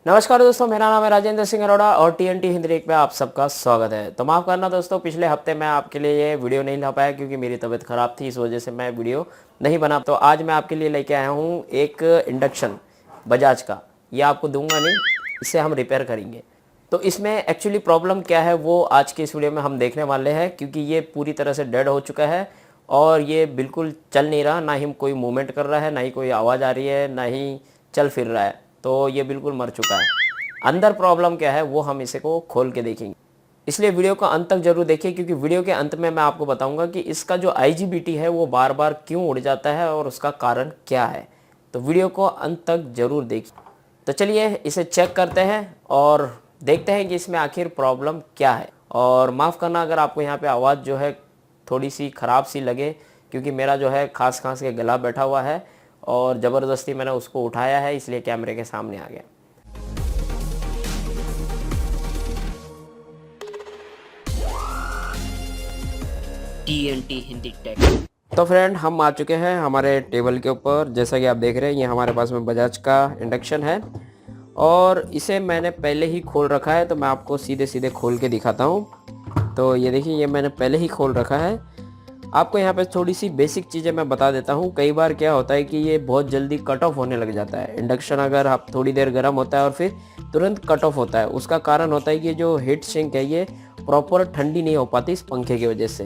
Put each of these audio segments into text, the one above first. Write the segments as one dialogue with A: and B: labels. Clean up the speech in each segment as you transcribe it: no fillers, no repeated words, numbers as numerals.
A: नमस्कार दोस्तों, मेरा नाम है राजेंद्र सिंह अरोड़ा और टीएनटी हिंदी टेक में आप सबका स्वागत है। तो माफ़ करना दोस्तों, पिछले हफ्ते मैं आपके लिए ये वीडियो नहीं ला पाया क्योंकि मेरी तबीयत ख़राब थी, इस वजह से मैं वीडियो नहीं बना। तो आज मैं आपके लिए लेके आया हूँ एक इंडक्शन बजाज का। ये आपको दूंगा नहीं, इसे हम रिपेयर करेंगे। तो इसमें एक्चुअली प्रॉब्लम क्या है वो आज के इस वीडियो में हम देखने वाले हैं, क्योंकि ये पूरी तरह से डेड हो चुका है और ये बिल्कुल चल नहीं रहा, ना ही कोई मूवमेंट कर रहा है, ना ही कोई आवाज़ आ रही है, ना ही चल फिर रहा है। तो ये बिल्कुल मर चुका है। अंदर प्रॉब्लम क्या है वो हम इसे को खोल के देखेंगे, इसलिए वीडियो को अंत तक जरूर देखिए, क्योंकि वीडियो के अंत में मैं आपको बताऊंगा कि इसका जो IGBT है वो बार बार क्यों उड़ जाता है और उसका कारण क्या है। तो वीडियो को अंत तक जरूर देखिए। तो चलिए इसे चेक करते हैं और देखते हैं कि इसमें आखिर प्रॉब्लम क्या है। और माफ़ करना अगर आपको यहाँ पे आवाज़ जो है थोड़ी सी ख़राब सी लगे, क्योंकि मेरा जो है खांस खांस के गला बैठा हुआ है और ज़बरदस्ती मैंने उसको उठाया है, इसलिए कैमरे के सामने आ गया। TNT Hindi tech. तो फ्रेंड, हम आ चुके हैं हमारे टेबल के ऊपर। जैसा कि आप देख रहे हैं, ये हमारे पास में बजाज का इंडक्शन है और इसे मैंने पहले ही खोल रखा है। तो मैं आपको सीधे सीधे खोल के दिखाता हूँ। तो ये देखिए, ये मैंने पहले ही खोल रखा है। आपको यहाँ पे थोड़ी सी बेसिक चीज़ें मैं बता देता हूँ। कई बार क्या होता है कि ये बहुत जल्दी कट ऑफ होने लग जाता है इंडक्शन। अगर आप थोड़ी देर गर्म होता है और फिर तुरंत कट ऑफ होता है, उसका कारण होता है कि जो हीट सिंक है ये प्रॉपर ठंडी नहीं हो पाती इस पंखे की वजह से।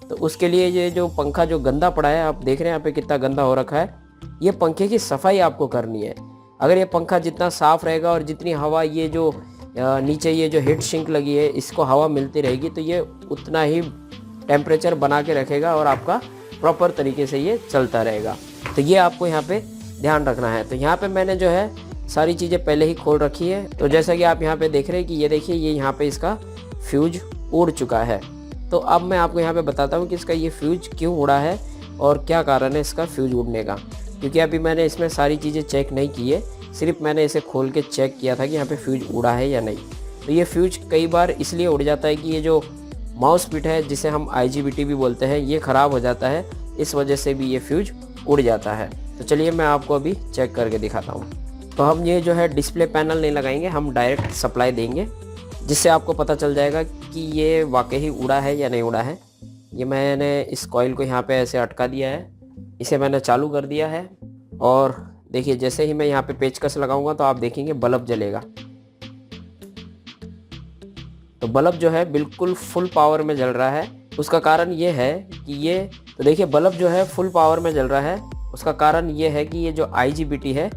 A: तो उसके लिए ये जो पंखा जो गंदा पड़ा है, आप देख रहे हैं यहाँ पे कितना गंदा हो रखा है, ये पंखे की सफाई आपको करनी है। अगर ये पंखा जितना साफ़ रहेगा और जितनी हवा ये जो नीचे ये जो हीट सिंक लगी है इसको हवा मिलती रहेगी, तो ये उतना ही टेम्परेचर बना के रखेगा और आपका प्रॉपर तरीके से ये चलता रहेगा। तो ये आपको यहाँ पे ध्यान रखना है। तो यहाँ पे मैंने जो है सारी चीज़ें पहले ही खोल रखी है। तो जैसा कि आप यहाँ पे देख रहे हैं कि ये देखिए, ये यहाँ पे इसका फ्यूज उड़ चुका है। तो अब मैं आपको यहाँ पे बताता हूँ कि इसका ये फ्यूज क्यों उड़ा है और क्या कारण है इसका फ्यूज उड़ने का। क्योंकि अभी मैंने इसमें सारी चीज़ें चेक नहीं की है, सिर्फ मैंने इसे खोल के चेक किया था कि यहाँ पे फ्यूज उड़ा है या नहीं। तो ये फ्यूज कई बार इसलिए उड़ जाता है कि ये जो माउस पिट है, जिसे हम IGBT भी बोलते हैं, ये ख़राब हो जाता है, इस वजह से भी ये फ्यूज उड़ जाता है। तो चलिए मैं आपको अभी चेक करके दिखाता हूँ। तो हम ये जो है डिस्प्ले पैनल नहीं लगाएंगे, हम डायरेक्ट सप्लाई देंगे, जिससे आपको पता चल जाएगा कि ये वाकई उड़ा है या नहीं उड़ा है। ये मैंने इस कॉइल को यहाँ पे ऐसे अटका दिया है, इसे मैंने चालू कर दिया है और देखिए जैसे ही मैं यहाँ पे पेचकस लगाऊंगा तो आप देखेंगे बल्ब जलेगा। तो बल्ब जो है बिल्कुल फुल पावर में जल रहा है। उसका कारण ये है कि ये, तो देखिए बल्ब जो है फुल पावर में जल रहा है। उसका कारण ये है कि ये जो IGBT है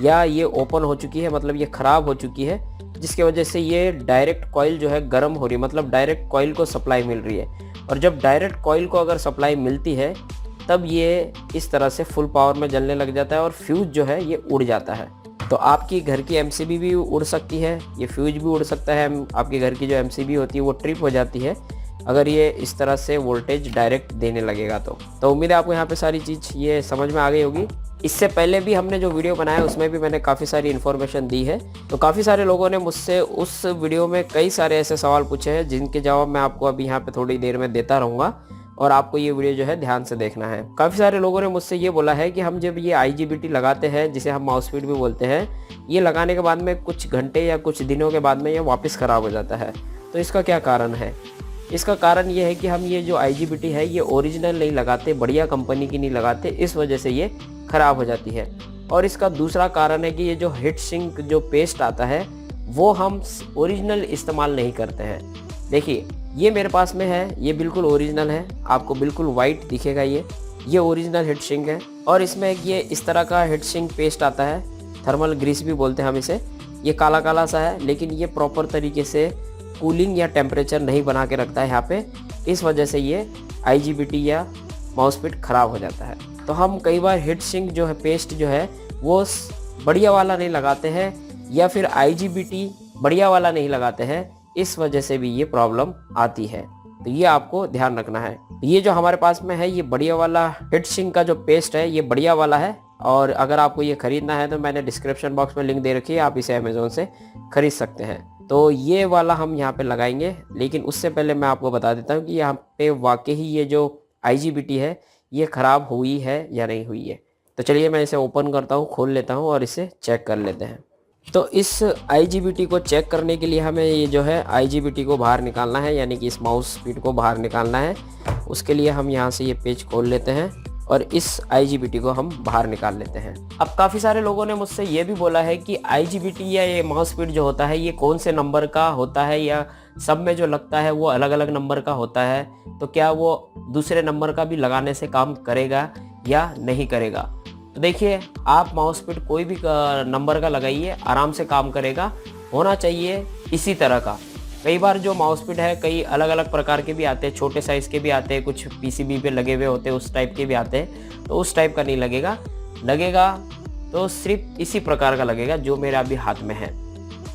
A: या ये ओपन हो चुकी है, मतलब ये ख़राब हो चुकी है, जिसके वजह से ये डायरेक्ट कॉइल जो है गर्म हो रही है, मतलब डायरेक्ट कॉइल को सप्लाई मिल रही है। और जब डायरेक्ट कॉइल को अगर सप्लाई मिलती है तब ये इस तरह से फुल पावर में जलने लग जाता है और फ्यूज जो है ये उड़ जाता है। तो आपकी घर की MCB भी उड़ सकती है, ये फ्यूज भी उड़ सकता है। आपके घर की जो MCB होती है वो ट्रिप हो जाती है अगर ये इस तरह से वोल्टेज डायरेक्ट देने लगेगा। तो उम्मीद है आपको यहाँ पे सारी चीज़ ये समझ में आ गई होगी। इससे पहले भी हमने जो वीडियो बनाया उसमें भी मैंने काफ़ी सारी इन्फॉर्मेशन दी है। तो काफ़ी सारे लोगों ने मुझसे उस वीडियो में कई सारे ऐसे सवाल पूछे हैं जिनके जवाब मैं आपको अभी यहाँ पे थोड़ी देर में देता रहूँगा और आपको ये वीडियो जो है ध्यान से देखना है। काफ़ी सारे लोगों ने मुझसे ये बोला है कि हम जब ये IGBT लगाते हैं, जिसे हम माउस पिट भी बोलते हैं, ये लगाने के बाद में कुछ घंटे या कुछ दिनों के बाद में ये वापस ख़राब हो जाता है। तो इसका क्या कारण है? इसका कारण ये है कि हम ये जो IGBT है ये ओरिजिनल नहीं लगाते, बढ़िया कंपनी की नहीं लगाते, इस वजह से ये ख़राब हो जाती है। और इसका दूसरा कारण है कि ये जो हीट सिंक जो पेस्ट आता है वो हम ओरिजिनल इस्तेमाल नहीं करते हैं। देखिए ये मेरे पास में है, ये बिल्कुल ओरिजिनल है, आपको बिल्कुल वाइट दिखेगा। ये ओरिजिनल हीट सिंक है और इसमें ये इस तरह का हीट सिंक पेस्ट आता है, थर्मल ग्रीस भी बोलते हैं हम इसे। ये काला काला सा है, लेकिन ये प्रॉपर तरीके से कूलिंग या टेम्परेचर नहीं बना के रखता है यहाँ पे, इस वजह से ये IGBT या माउस पिट ख़राब हो जाता है। तो हम कई बार हीट सिंक जो है पेस्ट जो है वो बढ़िया वाला नहीं लगाते हैं या फिर IGBT बढ़िया वाला नहीं लगाते हैं, इस वजह से भी ये प्रॉब्लम आती है। तो ये आपको ध्यान रखना है। ये जो हमारे पास में है ये बढ़िया वाला हीट सिंक का जो पेस्ट है ये बढ़िया वाला है, और अगर आपको ये ख़रीदना है तो मैंने डिस्क्रिप्शन बॉक्स में लिंक दे रखी है, आप इसे अमेज़ोन से ख़रीद सकते हैं। तो ये वाला हम यहाँ पे लगाएंगे, लेकिन उससे पहले मैं आपको बता देता हूँ कि यहाँ पे वाकई ही ये जो IGBT है ये ख़राब हुई है या नहीं हुई है। तो चलिए मैं इसे ओपन करता हूँ, खोल लेता हूँ और इसे चेक कर लेते हैं। तो इस IGBT को चेक करने के लिए हमें ये जो है IGBT को बाहर निकालना है, यानी कि इस माउस स्पीड को बाहर निकालना है। उसके लिए हम यहाँ से ये पेज खोल लेते हैं और इस IGBT को हम बाहर निकाल लेते हैं। अब काफ़ी सारे लोगों ने मुझसे ये भी बोला है कि IGBT या ये माउस स्पीड जो होता है ये कौन से नंबर का होता है, या सब में जो लगता है वो अलग अलग नंबर का होता है, तो क्या वो दूसरे नंबर का भी लगाने से काम करेगा या नहीं करेगा। तो देखिए, आप माउस स्पीड कोई भी नंबर का लगाइए, आराम से काम करेगा। होना चाहिए इसी तरह का। कई बार जो माउस स्पीड है कई अलग अलग प्रकार के भी आते हैं, छोटे साइज़ के भी आते हैं, कुछ PCB पे लगे हुए होते हैं, उस टाइप के भी आते हैं। तो उस टाइप का नहीं लगेगा तो सिर्फ इसी प्रकार का लगेगा जो मेरे अभी हाथ में है।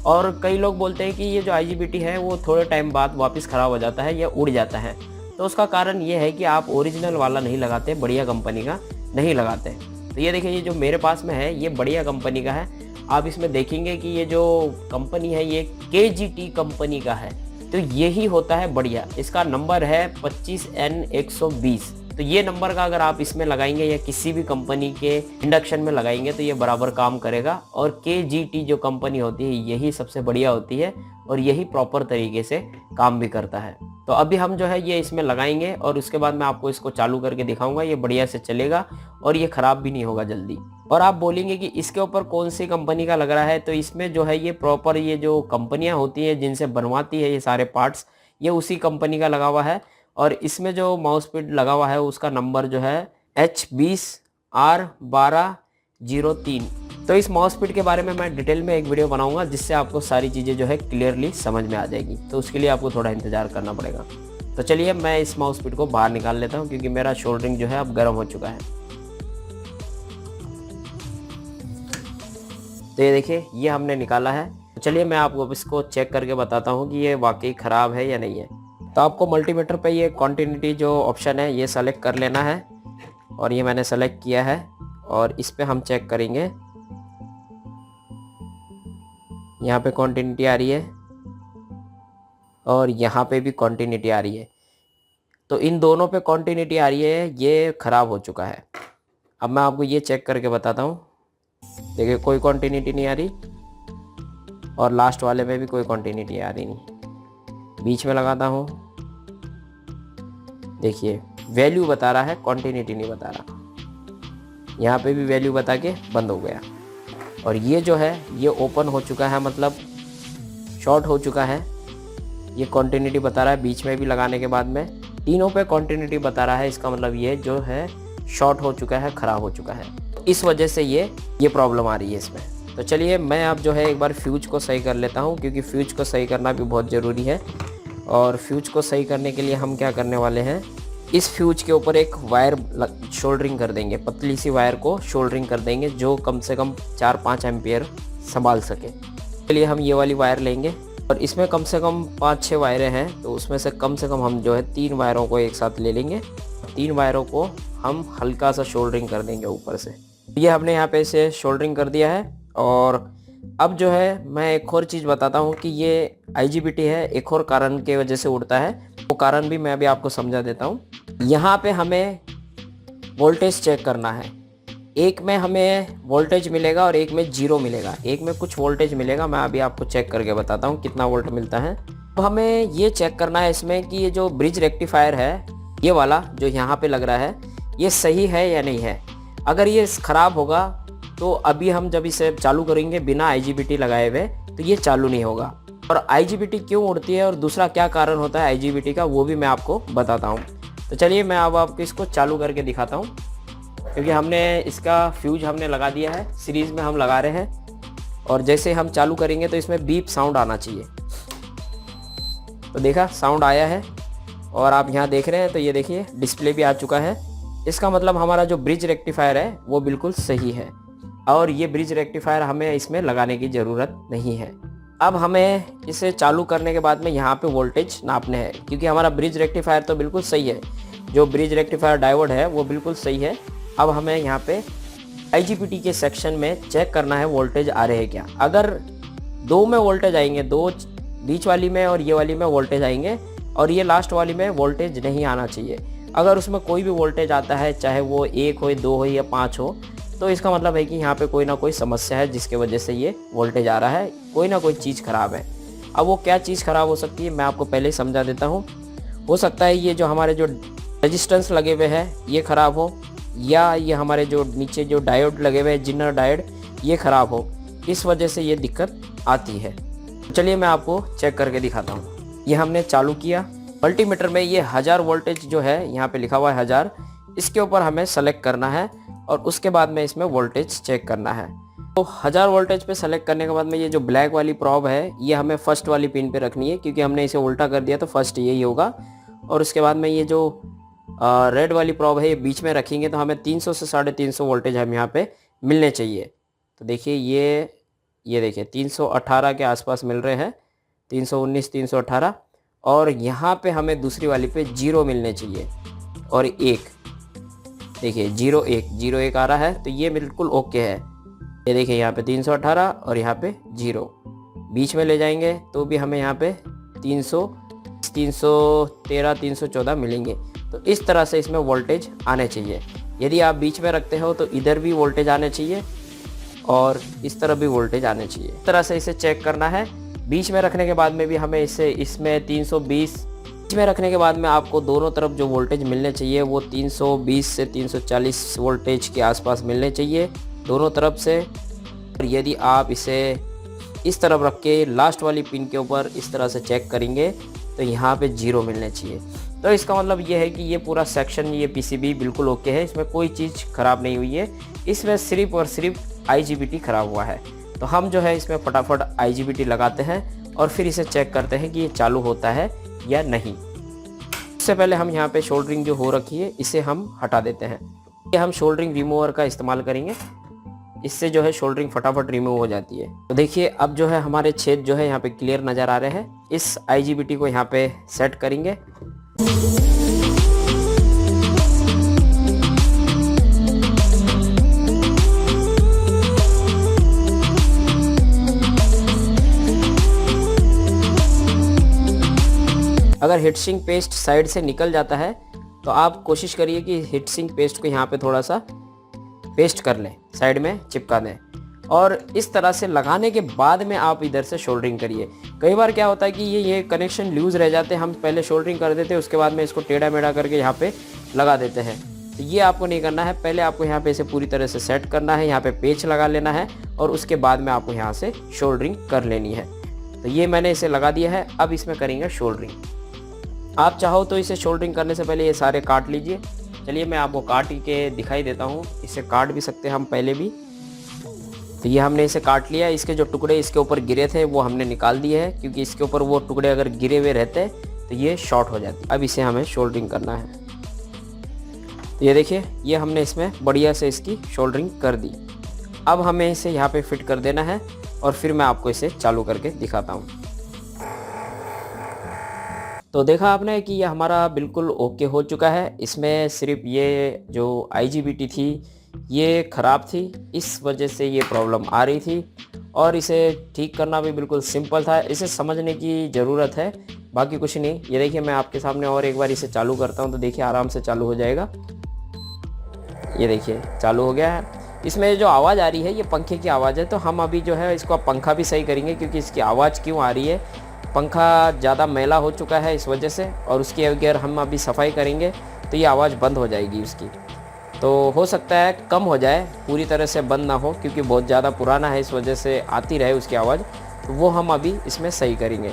A: और कई लोग बोलते हैं कि ये जो IGBT है वो थोड़े टाइम बाद वापस ख़राब हो जाता है या उड़ जाता है। तो उसका कारण ये है कि आप ओरिजिनल वाला नहीं लगाते, बढ़िया कंपनी का नहीं लगाते। तो ये देखिए, ये जो मेरे पास में है ये बढ़िया कंपनी का है। आप इसमें देखेंगे कि ये जो कंपनी है ये KGT कंपनी का है। तो यही होता है बढ़िया। इसका नंबर है 25N120। तो ये नंबर का अगर आप इसमें लगाएंगे या किसी भी कंपनी के इंडक्शन में लगाएंगे तो ये बराबर काम करेगा। और KGT जो कंपनी होती है यही सबसे बढ़िया होती है और यही प्रॉपर तरीके से काम भी करता है। तो अभी हम जो है ये इसमें लगाएंगे और उसके बाद मैं आपको इसको चालू करके दिखाऊंगा। ये बढ़िया से चलेगा और ये ख़राब भी नहीं होगा जल्दी। और आप बोलेंगे कि इसके ऊपर कौन सी कंपनी का लग रहा है, तो इसमें जो है ये प्रॉपर ये जो कंपनियां होती हैं जिनसे बनवाती है ये सारे पार्ट्स, ये उसी कंपनी का लगा हुआ है। और इसमें जो माउस स्पीड लगा हुआ है उसका नंबर जो है H20R1203। तो इस माउस स्पीड के बारे में मैं डिटेल में एक वीडियो बनाऊंगा जिससे आपको सारी चीज़ें जो है क्लियरली समझ में आ जाएगी। तो उसके लिए आपको थोड़ा इंतज़ार करना पड़ेगा। तो चलिए मैं इस माउस स्पीड को बाहर निकाल लेता हूँ क्योंकि मेरा शोल्डरिंग जो है अब गर्म हो चुका है। तो ये देखिए, ये हमने निकाला है। तो चलिए मैं आपको इसको चेक करके बताता हूँ कि ये वाकई ख़राब है या नहीं है। तो आपको मल्टीमीटर पे ये कॉन्टिन्यूटी जो ऑप्शन है ये सेलेक्ट कर लेना है और ये मैंने सेलेक्ट किया है। और इस पे हम चेक करेंगे, यहाँ पे कॉन्टिन्यूटी आ रही है और यहाँ पे भी कॉन्टिन्यूटी आ रही है। तो इन दोनों पे कॉन्टिन्यूटी आ रही है, ये ख़राब हो चुका है। अब मैं आपको ये चेक करके बताता हूँ। देखिए, कोई कॉन्टिन्यूटी नहीं आ रही और लास्ट वाले में भी कोई कॉन्टिन्यूटी आ रही नहीं। बीच में लगाता हूँ, देखिए वैल्यू बता रहा है, कॉन्टिन्यूटी नहीं बता रहा। यहाँ पे भी वैल्यू बता के बंद हो गया। और ये जो है ये ओपन हो चुका है, मतलब शॉर्ट हो चुका है। ये कॉन्टिन्यूटी बता रहा है बीच में भी लगाने के बाद में, तीनों पे कॉन्टिन्यूटी बता रहा है। इसका मतलब ये जो है शॉर्ट हो चुका है, ख़राब हो चुका है। इस वजह से ये प्रॉब्लम आ रही है इसमें। तो चलिए मैं अब जो है एक बार फ्यूज को सही कर लेता हूँ क्योंकि फ्यूज को सही करना भी बहुत ज़रूरी है। और फ्यूज को सही करने के लिए हम क्या करने वाले हैं, इस फ्यूज के ऊपर एक वायर शोल्डरिंग कर देंगे, पतली सी वायर को शोल्डरिंग कर देंगे जो कम से कम 4-5 एम्पियर संभाल सके। इसके लिए हम ये वाली वायर लेंगे और इसमें कम से कम 5-6 वायरें हैं। तो उसमें से कम हम जो है 3 वायरों को एक साथ ले लेंगे। 3 वायरों को हम हल्का सा शोल्डरिंग कर देंगे ऊपर से। ये हमने यहाँ पे इसे शोल्डरिंग कर दिया है। और अब जो है मैं एक और चीज़ बताता हूँ कि ये IGBT है एक और कारण के वजह से उड़ता है। वो कारण भी मैं अभी आपको समझा देता हूँ। यहाँ पे हमें वोल्टेज चेक करना है। एक में हमें वोल्टेज मिलेगा और एक में 0 मिलेगा। एक में कुछ वोल्टेज मिलेगा, मैं अभी आपको चेक करके बताता हूँ कितना वोल्ट मिलता है। तो हमें ये चेक करना है इसमें कि ये जो ब्रिज रेक्टिफायर है, ये वाला जो यहाँ पे लग रहा है, ये सही है या नहीं है। अगर ये ख़राब होगा तो अभी हम जब इसे चालू करेंगे बिना IGBT लगाए हुए तो ये चालू नहीं होगा। और IGBT क्यों उड़ती है और दूसरा क्या कारण होता है IGBT का, वो भी मैं आपको बताता हूँ। तो चलिए मैं अब आपको इसको चालू करके दिखाता हूँ क्योंकि हमने इसका फ्यूज हमने लगा दिया है, सीरीज़ में हम लगा रहे हैं। और जैसे हम चालू करेंगे तो इसमें बीप साउंड आना चाहिए। तो देखा, साउंड आया है और आप यहाँ देख रहे हैं। तो ये देखिए डिस्प्ले भी आ चुका है। इसका मतलब हमारा जो ब्रिज रेक्टिफायर है वो बिल्कुल सही है और ये ब्रिज रेक्टिफायर हमें इसमें लगाने की ज़रूरत नहीं है। अब हमें इसे चालू करने के बाद में यहाँ पे वोल्टेज नापने हैं क्योंकि हमारा ब्रिज रेक्टिफायर तो बिल्कुल सही है, जो ब्रिज रेक्टिफायर डायोड है वो बिल्कुल सही है। अब हमें यहाँ पे IGBT के सेक्शन में चेक करना है वोल्टेज आ रहे हैं क्या। अगर 2 में वोल्टेज आएंगे, 2 बीच वाली में और ये वाली में वोल्टेज आएंगे और ये लास्ट वाली में वोल्टेज नहीं आना चाहिए। अगर उसमें कोई भी वोल्टेज आता है, चाहे वो 1 हो, 2 हो या 5 हो, तो इसका मतलब है कि यहाँ पे कोई ना कोई समस्या है जिसके वजह से ये वोल्टेज आ रहा है, कोई ना कोई चीज़ ख़राब है। अब वो क्या चीज़ ख़राब हो सकती है मैं आपको पहले ही समझा देता हूँ। हो सकता है ये जो हमारे जो रेजिस्टेंस लगे हुए हैं ये ख़राब हो, या ये हमारे जो नीचे जो डायोड लगे हुए हैं जिनर डायोड ये ख़राब हो, इस वजह से ये दिक्कत आती है। चलिए मैं आपको चेक करके दिखाता हूँ। ये हमने चालू किया, मल्टीमीटर में ये 1000 वोल्टेज जो है यहाँ पे लिखा हुआ है 1000, इसके ऊपर हमें सेलेक्ट करना है और उसके बाद में इसमें वोल्टेज चेक करना है। तो 1000 वोल्टेज पे सेलेक्ट करने के बाद में ये जो ब्लैक वाली प्रॉब है ये हमें फर्स्ट वाली पिन पे रखनी है, क्योंकि हमने इसे उल्टा कर दिया तो फर्स्ट यही होगा। और उसके बाद में ये जो रेड वाली प्रॉब है ये बीच में रखेंगे तो हमें 300 से 350 वोल्टेज हम यहाँ पे मिलने चाहिए। तो देखिए ये देखिए 318 के आसपास मिल रहे हैं, 319 318। और यहाँ पे हमें दूसरी वाली पे 0 मिलने चाहिए और 1, देखिए 0 1 आ रहा है, तो ये बिल्कुल ओके है। ये देखिए यहाँ पे 318 और यहाँ पे 0 बीच में ले जाएंगे तो भी हमें यहाँ पे 300 313 314 मिलेंगे। तो इस तरह से इसमें वोल्टेज आने चाहिए। यदि आप बीच में रखते हो तो इधर भी वोल्टेज आने चाहिए और इस तरफ भी वोल्टेज आने चाहिए। इस तरह से इसे चेक करना है। बीच में रखने के बाद में भी हमें इसमें 320, बीच में रखने के बाद में आपको दोनों तरफ जो वोल्टेज मिलने चाहिए वो 320 से 340 वोल्टेज के आसपास मिलने चाहिए दोनों तरफ से। और यदि आप इसे इस तरफ रख के लास्ट वाली पिन के ऊपर इस तरह से चेक करेंगे तो यहाँ पे 0 मिलने चाहिए। तो इसका मतलब ये है कि ये पूरा सेक्शन, ये पीसीबी बिल्कुल ओके है, इसमें कोई चीज़ ख़राब नहीं हुई है। इसमें सिर्फ और सिर्फ आईजीबीटी ख़राब हुआ है। तो हम जो है इसमें फटाफट आईजीबीटी लगाते हैं और फिर इसे चेक करते हैं कि ये चालू होता है या नहीं। इससे पहले हम यहाँ पे शोल्डरिंग जो हो रखी है इसे हम हटा देते हैं। ये हम शोल्डरिंग रिमूवर का इस्तेमाल करेंगे, इससे जो है शोल्डरिंग फटाफट रिमूव हो जाती है। तो देखिए अब जो है हमारे छेद जो है यहाँ पे क्लियर नज़र आ रहे हैं। इस आईजीबीटी को यहाँ पे सेट करेंगे। अगर हीटसिंक पेस्ट साइड से निकल जाता है तो आप कोशिश करिए कि हीटसिंक पेस्ट को यहाँ पे थोड़ा सा पेस्ट कर लें, साइड में चिपका दें और इस तरह से लगाने के बाद में आप इधर से शोल्डरिंग करिए। कई बार क्या होता है कि ये कनेक्शन लूज़ रह जाते हैं, हम पहले शोल्डरिंग कर देते हैं उसके बाद में इसको टेढ़ा मेढ़ा करके यहाँ पे लगा देते हैं। तो ये आपको नहीं करना है, पहले आपको यहाँ पे इसे पूरी तरह से सेट करना है, यहाँ पे पेच लगा लेना है और उसके बाद में आपको यहाँ से शोल्डरिंग कर लेनी है। तो ये मैंने इसे लगा दिया है, अब इसमें करेंगे शोल्डरिंग। आप चाहो तो इसे शोल्डरिंग करने से पहले ये सारे काट लीजिए। चलिए मैं आपको काट के दिखाई देता हूँ, इसे काट भी सकते हैं हम पहले भी। तो ये हमने इसे काट लिया, इसके जो टुकड़े इसके ऊपर गिरे थे वो हमने निकाल दिए हैं, क्योंकि इसके ऊपर वो टुकड़े अगर गिरे हुए रहते तो ये शॉर्ट हो जाती। अब इसे हमें शोल्डरिंग करना है। तो ये देखिए ये हमने इसमें बढ़िया से इसकी शोल्डरिंग कर दी। अब हमें इसे यहाँ पे फिट कर देना है और फिर मैं आपको इसे चालू करके दिखाता हूँ। तो देखा आपने कि ये हमारा बिल्कुल ओके हो चुका है। इसमें सिर्फ ये जो आईजीबीटी थी ये ख़राब थी, इस वजह से ये प्रॉब्लम आ रही थी और इसे ठीक करना भी बिल्कुल सिंपल था। इसे समझने की ज़रूरत है, बाकी कुछ नहीं। ये देखिए मैं आपके सामने और एक बार इसे चालू करता हूँ तो देखिए आराम से चालू हो जाएगा। ये देखिए चालू हो गया है। इसमें जो आवाज़ आ रही है ये पंखे की आवाज़ है। तो हम अभी जो है इसको पंखा भी सही करेंगे, क्योंकि इसकी आवाज़ क्यों आ रही है, पंखा ज़्यादा मैला हो चुका है इस वजह से, और उसकी अगर हम अभी सफाई करेंगे तो ये आवाज़ बंद हो जाएगी उसकी। तो हो सकता है कम हो जाए, पूरी तरह से बंद ना हो, क्योंकि बहुत ज़्यादा पुराना है इस वजह से आती रहे उसकी आवाज़। तो वो हम अभी इसमें सही करेंगे।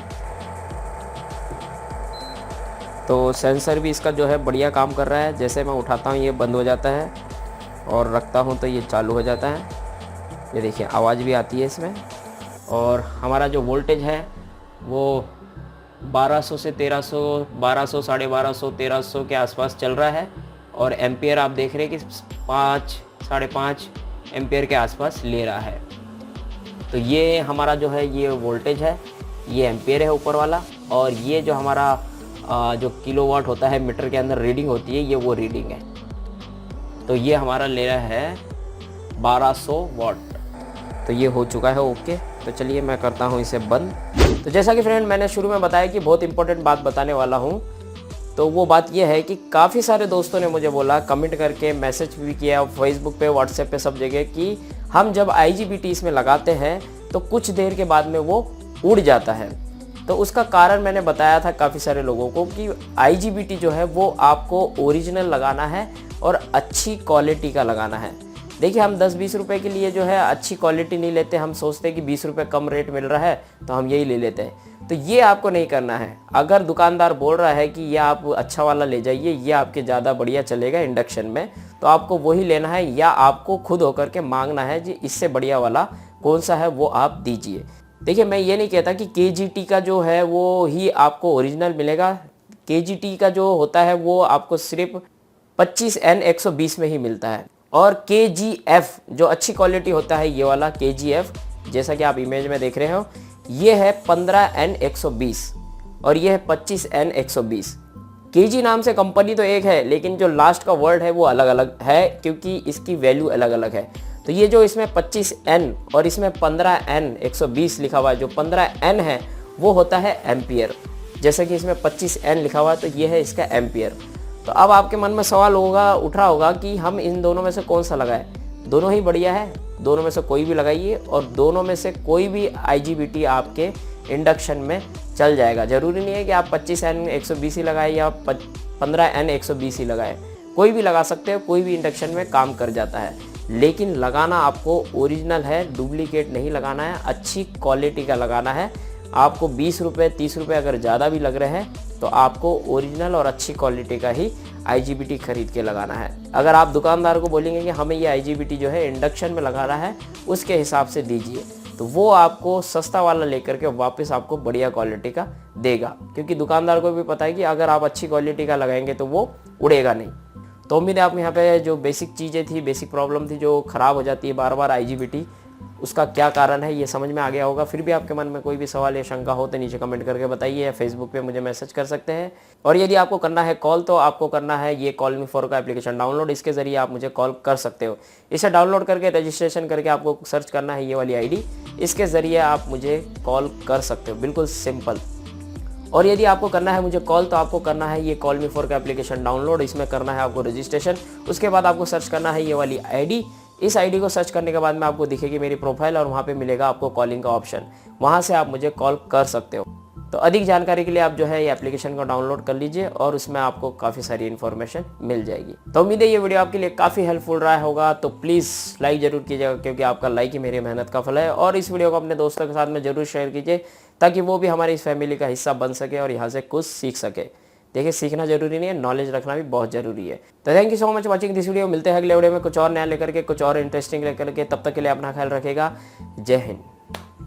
A: तो सेंसर भी इसका जो है बढ़िया काम कर रहा है। जैसे मैं उठाता हूँ ये बंद हो जाता है और रखता हूँ तो ये चालू हो जाता है। ये देखिए आवाज़ भी आती है इसमें। और हमारा जो वोल्टेज है वो 1200 से 1300, 1200, 1250, 1300 के आसपास चल रहा है। और एम्पियर आप देख रहे हैं कि 5, 5.5 एम्पियर के आसपास ले रहा है। तो ये हमारा जो है ये वोल्टेज है, ये एम्पियर है ऊपर वाला। और ये जो हमारा जो किलोवाट होता है मीटर के अंदर रीडिंग होती है, ये वो रीडिंग है। तो ये हमारा ले रहा है 1200 वाट। तो ये हो चुका है ओके। तो चलिए मैं करता हूँ इसे बंद। तो जैसा कि फ्रेंड मैंने शुरू में बताया कि बहुत इंपॉर्टेंट बात बताने वाला हूँ। तो वो बात ये है कि काफ़ी सारे दोस्तों ने मुझे बोला, कमेंट करके मैसेज भी किया फेसबुक पे, व्हाट्सएप पे, सब जगह कि हम जब IGBT इसमें लगाते हैं तो कुछ देर के बाद में वो उड़ जाता है। तो उसका कारण मैंने बताया था काफ़ी सारे लोगों को कि IGBT जो है वो आपको ओरिजिनल लगाना है और अच्छी क्वालिटी का लगाना है। देखिए, हम 10-20 रुपए के लिए जो है अच्छी क्वालिटी नहीं लेते, हम सोचते हैं कि 20 रुपये कम रेट मिल रहा है तो हम यही ले लेते हैं। तो ये आपको नहीं करना है। अगर दुकानदार बोल रहा है कि ये आप अच्छा वाला ले जाइए, ये आपके ज़्यादा बढ़िया चलेगा इंडक्शन में, तो आपको वही लेना है, या आपको खुद होकर के मांगना है जी इससे बढ़िया वाला कौन सा है वो आप दीजिए। देखिए, मैं ये नहीं कहता कि KGT का जो है वो ही आपको ओरिजिनल मिलेगा। KGT का जो होता है वो आपको सिर्फ 25N120 में ही मिलता है। और KGF जो अच्छी क्वालिटी होता है, ये वाला KGF जैसा कि आप इमेज में देख रहे हो, ये है 15N120 और ये है 25N120। KG नाम से कंपनी तो एक है, लेकिन जो लास्ट का वर्ड है वो अलग अलग है, क्योंकि इसकी वैल्यू अलग अलग है। तो ये जो इसमें 25N और इसमें 15N120 लिखा हुआ है, जो 15N है वो होता है एम्पियर, जैसे कि इसमें 25N लिखा हुआ है तो ये है इसका एम्पियर। तो अब आपके मन में सवाल उठ रहा होगा कि हम इन दोनों में से कौन सा लगाएं। दोनों ही बढ़िया है, दोनों में से कोई भी लगाइए, और दोनों में से कोई भी IGBT आपके इंडक्शन में चल जाएगा। ज़रूरी नहीं है कि आप 25N120 ही लगाएं या 15N120 ही लगाएं, कोई भी लगा सकते हो, कोई भी इंडक्शन में काम कर जाता है। लेकिन लगाना आपको ओरिजिनल है, डुप्लीकेट नहीं लगाना है, अच्छी क्वालिटी का लगाना है। आपको 20 रुपये 30 रुपये अगर ज़्यादा भी लग रहे हैं तो आपको ओरिजिनल और अच्छी क्वालिटी का ही IGBT खरीद के लगाना है। अगर आप दुकानदार को बोलेंगे कि हमें ये IGBT जो है इंडक्शन में लगाना है, उसके हिसाब से दीजिए, तो वो आपको सस्ता वाला लेकर के वापस आपको बढ़िया क्वालिटी का देगा, क्योंकि दुकानदार को भी पता है कि अगर आप अच्छी क्वालिटी का लगाएंगे तो वो उड़ेगा नहीं। तो उम्मीद है आप यहाँ पे जो बेसिक चीज़ें थी, बेसिक प्रॉब्लम थी जो ख़राब हो जाती है बार बार IGBT, उसका क्या कारण है ये समझ में आ गया होगा। फिर भी आपके मन में कोई भी सवाल या शंका हो तो नीचे कमेंट करके बताइए, या फेसबुक पे मुझे मैसेज कर सकते हैं। और यदि आपको करना है कॉल, तो आपको करना है ये कॉल मी फॉर का एप्लीकेशन डाउनलोड, इसके ज़रिए आप मुझे कॉल कर सकते हो। इसे डाउनलोड करके रजिस्ट्रेशन करके आपको सर्च करना है ये वाली ID, इसके ज़रिए आप मुझे कॉल कर सकते हो, बिल्कुल सिंपल। और यदि आपको करना है मुझे कॉल, तो आपको करना है ये कॉल मी फॉर का एप्लीकेशन डाउनलोड, इसमें करना है आपको रजिस्ट्रेशन, उसके बाद आपको सर्च करना है ये वाली ID। इस ID को सर्च करने के बाद में आपको दिखेगी मेरी प्रोफाइल और वहाँ पे मिलेगा आपको कॉलिंग का ऑप्शन, वहाँ से आप मुझे कॉल कर सकते हो। तो अधिक जानकारी के लिए आप जो है ये एप्लीकेशन को डाउनलोड कर लीजिए और उसमें आपको काफ़ी सारी इन्फॉर्मेशन मिल जाएगी। तो उम्मीद है ये वीडियो आपके लिए काफ़ी हेल्पफुल रहा होगा। तो प्लीज़ लाइक ज़रूर कीजिएगा, क्योंकि आपका लाइक ही मेरी मेहनत का फल है। और इस वीडियो को अपने दोस्तों के साथ में ज़रूर शेयर कीजिए, ताकि वो भी हमारी इस फैमिली का हिस्सा बन सके और यहाँ से कुछ सीख सके। देखिए, सीखना जरूरी नहीं है, नॉलेज रखना भी बहुत जरूरी है। तो thank you so much watching this video. मिलते हैं अगले वीडियो में कुछ और नया लेकर के, कुछ और इंटरेस्टिंग लेकर के। तब तक के लिए अपना ख्याल रखेगा। जय हिंद।